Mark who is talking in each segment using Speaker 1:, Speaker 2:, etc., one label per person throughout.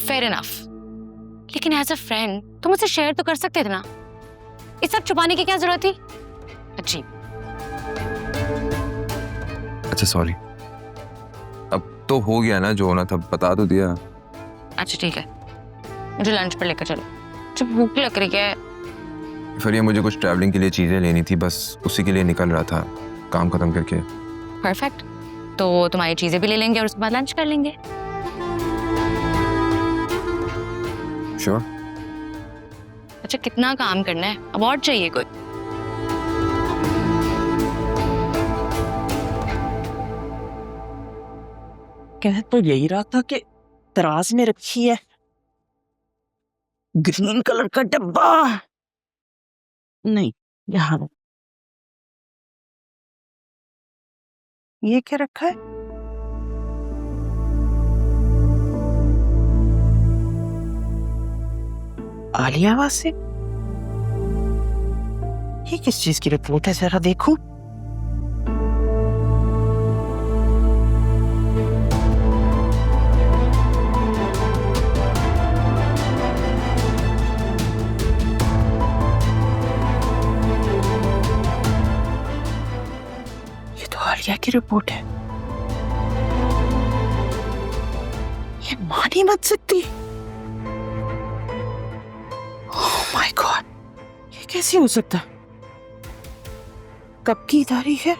Speaker 1: Fair enough, लेकिन as a friend तुम मुझसे शेयर तो कर सकते थे ना। इस सब छुपाने की क्या जरूरत थी? अजीब।
Speaker 2: अच्छा सॉरी, अब तो हो गया ना, जो होना था बता तो दिया।
Speaker 1: अच्छा ठीक है, मुझे लंच पर लेकर चलो, जब भूख लग रही है।
Speaker 2: फिर ये मुझे कुछ ट्रैवलिंग के लिए चीजें लेनी थी, बस उसी के लिए निकल रहा था काम खत्म करके।
Speaker 1: परफेक्ट, तो तुम्हारी चीजें भी ले लेंगे और उसके बाद लंच कर लेंगे।
Speaker 2: श्योर।
Speaker 1: अच्छा कितना काम करना है? अवार्ड चाहिए कोई?
Speaker 3: कह तो यही रहा था कि तराज में रखी है ग्रीन कलर का डब्बा। नहीं, यहाँ ये क्या रखा है? आलिया वासे, ये किस चीज की रिपोर्ट है? जरा देखो। ये तो आलिया की रिपोर्ट है। ये मान ही मत सकती। ओह माय गॉड, ये कैसे हो सकता? कब की तारीख है?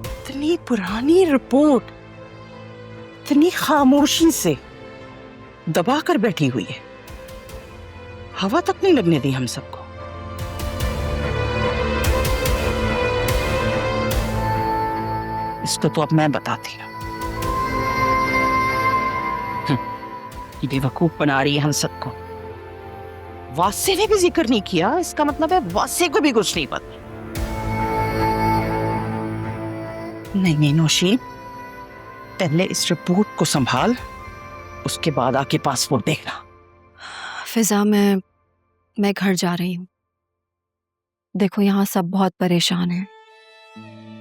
Speaker 3: इतनी पुरानी रिपोर्ट इतनी खामोशी से दबा कर बैठी हुई है, हवा तक नहीं लगने दी हम सबको। इसको तो अब मैं बताती हूँ। ये बेवकूफ बना रही है हम सबको। वासे ने भी जिक्र नहीं किया, इसका मतलब है वासे को भी कुछ नहीं पता। नहीं नौशीन, पहले इस रिपोर्ट को संभाल, उसके बाद आके पासपोर्ट देखना।
Speaker 4: फिजा, मैं घर जा रही हूँ। देखो यहाँ सब बहुत परेशान हैं,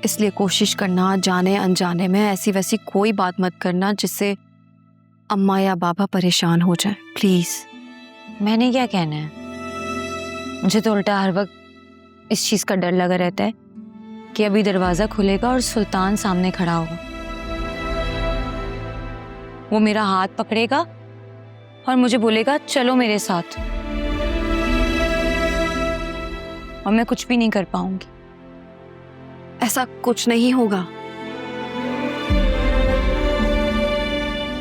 Speaker 4: इसलिए कोशिश करना जाने अनजाने में ऐसी वैसी कोई बात मत करना जिससे अम्मा या बाबा परेशान हो जाए, प्लीज।
Speaker 1: मैंने क्या कहना है? मुझे तो उल्टा हर वक्त इस चीज का डर लगा रहता है कि अभी दरवाजा खुलेगा और सुल्तान सामने खड़ा होगा। वो मेरा हाथ पकड़ेगा और मुझे बोलेगा चलो मेरे साथ, और मैं कुछ भी नहीं कर पाऊंगी।
Speaker 4: ऐसा कुछ नहीं होगा,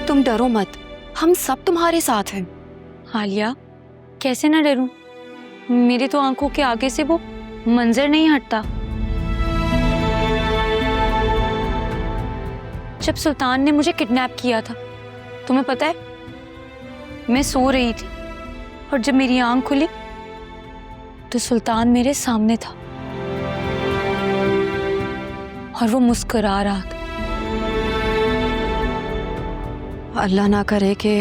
Speaker 4: तुम डरो मत, हम सब तुम्हारे साथ हैं।
Speaker 1: आलिया, कैसे ना डरूं? मेरी तो आंखों के आगे से वो मंजर नहीं हटता। जब सुल्तान ने मुझे किडनैप किया था, तुम्हें पता है, मैं सो रही थी और जब मेरी आंख खुली तो सुल्तान मेरे सामने था और वो मुस्कुरा रहा था।
Speaker 4: अल्लाह ना करे कि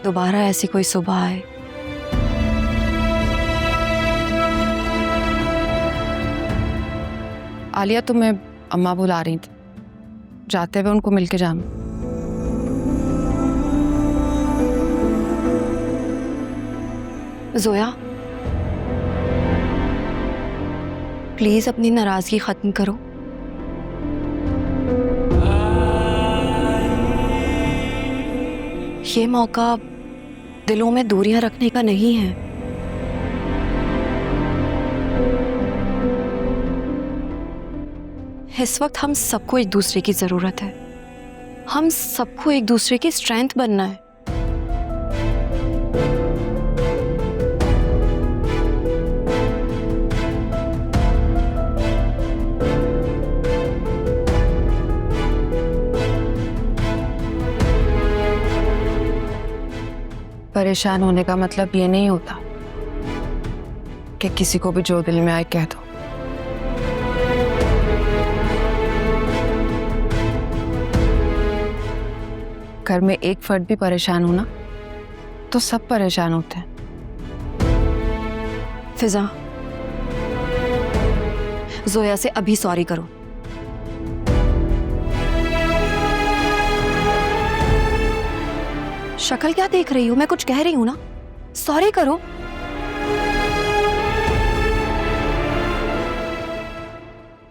Speaker 4: दोबारा ऐसी कोई सुबह आए।
Speaker 5: आलिया, तुम्हें अम्मा बुला रही थी, जाते हुए उनको मिलके जाना।
Speaker 4: जोया, प्लीज अपनी नाराजगी खत्म करो। ये मौका दिलों में दूरियां रखने का नहीं है। इस वक्त हम सबको एक दूसरे की जरूरत है, हम सबको एक दूसरे की स्ट्रेंथ बनना है।
Speaker 5: परेशान होने का मतलब ये नहीं होता कि किसी को भी जो दिल में आए कह दो। घर में एक फर्द भी परेशान हो ना तो सब परेशान होते हैं।
Speaker 4: फिजा, जोया से अभी सॉरी करो। शक्ल क्या देख रही हो? मैं कुछ कह रही हूँ ना, सॉरी करो।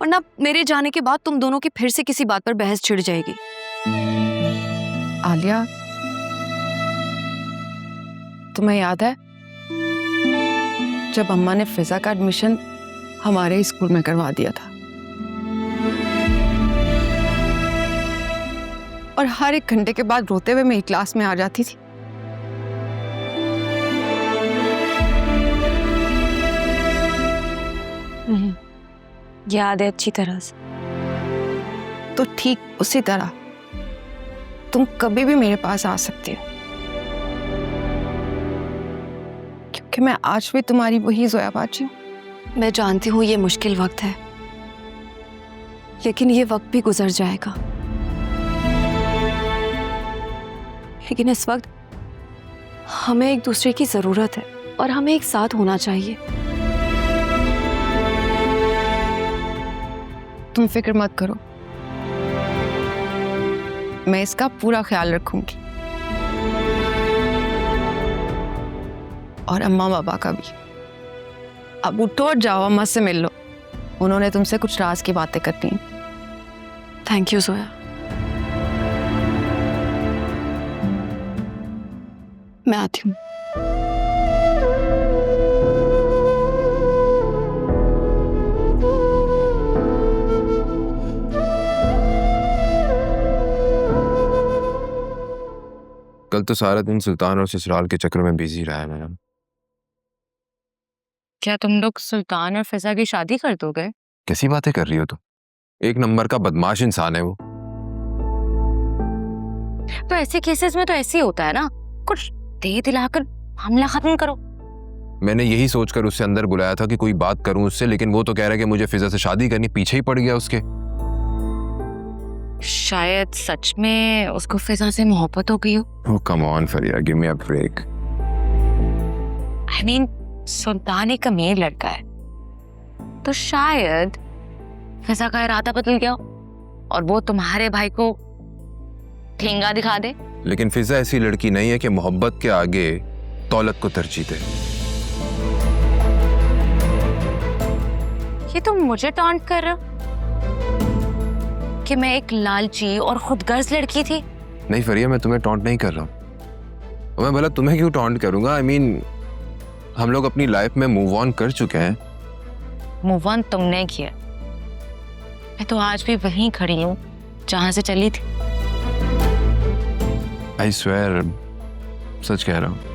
Speaker 4: वरना मेरे जाने के बाद तुम दोनों की फिर से किसी बात पर बहस छिड़ जाएगी।
Speaker 5: आलिया, तुम्हें याद है जब अम्मा ने फिजा का एडमिशन हमारे स्कूल में करवा दिया था, और हर 1 घंटे के बाद रोते हुए मेरी क्लास में आ जाती थी।
Speaker 1: याद है अच्छी तरह से।
Speaker 5: तो ठीक उसी तरह तुम कभी भी मेरे पास आ सकती हो, क्योंकि मैं आज भी तुम्हारी वही जोया बाजी हूँ।
Speaker 4: मैं जानती हूँ ये मुश्किल वक्त है, लेकिन ये वक्त भी गुजर जाएगा। लेकिन इस वक्त हमें एक दूसरे की जरूरत है और हमें एक साथ होना चाहिए।
Speaker 5: तुम फिक्र मत करो, मैं इसका पूरा ख्याल रखूंगी, और अम्मा बाबा का भी। अब उठो और जाओ, अम्मा से मिल लो, उन्होंने तुमसे कुछ राज की बातें करनी हैं।
Speaker 4: Thank you Zoya. मैं आती हूँ।
Speaker 2: कल तो सारा दिन सुल्तान और ससुराल के चक्कर में बिजी रहा है मैडम।
Speaker 6: क्या तुम लोग सुल्तान और फिजा की शादी कर दोगे?
Speaker 2: कैसी बातें कर रही हो तुम? 1 नंबर का बदमाश इंसान है वो।
Speaker 6: तो ऐसे केसेस में तो ऐसे ही होता है ना, कुछ दे दिलाकर मामला खत्म करो।
Speaker 2: मैंने यही सोचकर उससे अंदर बुलाया था कि कोई बात करूं उससे, लेकिन वो तो कह रहा है कि मुझे फिजा से शादी करनी, पीछे ही पड़ गया उसके।
Speaker 6: शायद सच में उसको फिजा से मोहब्बत हो गई हो।
Speaker 2: Oh come on Fariya, give me a break.
Speaker 6: I mean Sultan एक अमीर लड़का है, तो शायद फिजा का इरादा बदल गया हो और वो तुम्हारे भाई को ठेंगा दिखा दे।
Speaker 2: लेकिन फिजा ऐसी लड़की नहीं है कि मोहब्बत के आगे दौलत को तरजीह दे।
Speaker 6: ये तुम मुझे टॉन्ट कर रहे हो कि मैं एक लालची और खुदगर्ज लड़की थी?
Speaker 2: नहीं फरिया, मैं तुम्हें टॉन्ट नहीं कर रहा हूं। मैं भला तुम्हें क्यों टॉन्ट करूंगा? आई मीन हम लोग अपनी लाइफ में मूव ऑन कर चुके हैं।
Speaker 6: मूव ऑन तुमने किया, मैं तो आज भी वहीं खड़ी हूँ जहां से चली थी।
Speaker 2: आई स्वेयर, सच कह रहा हूं।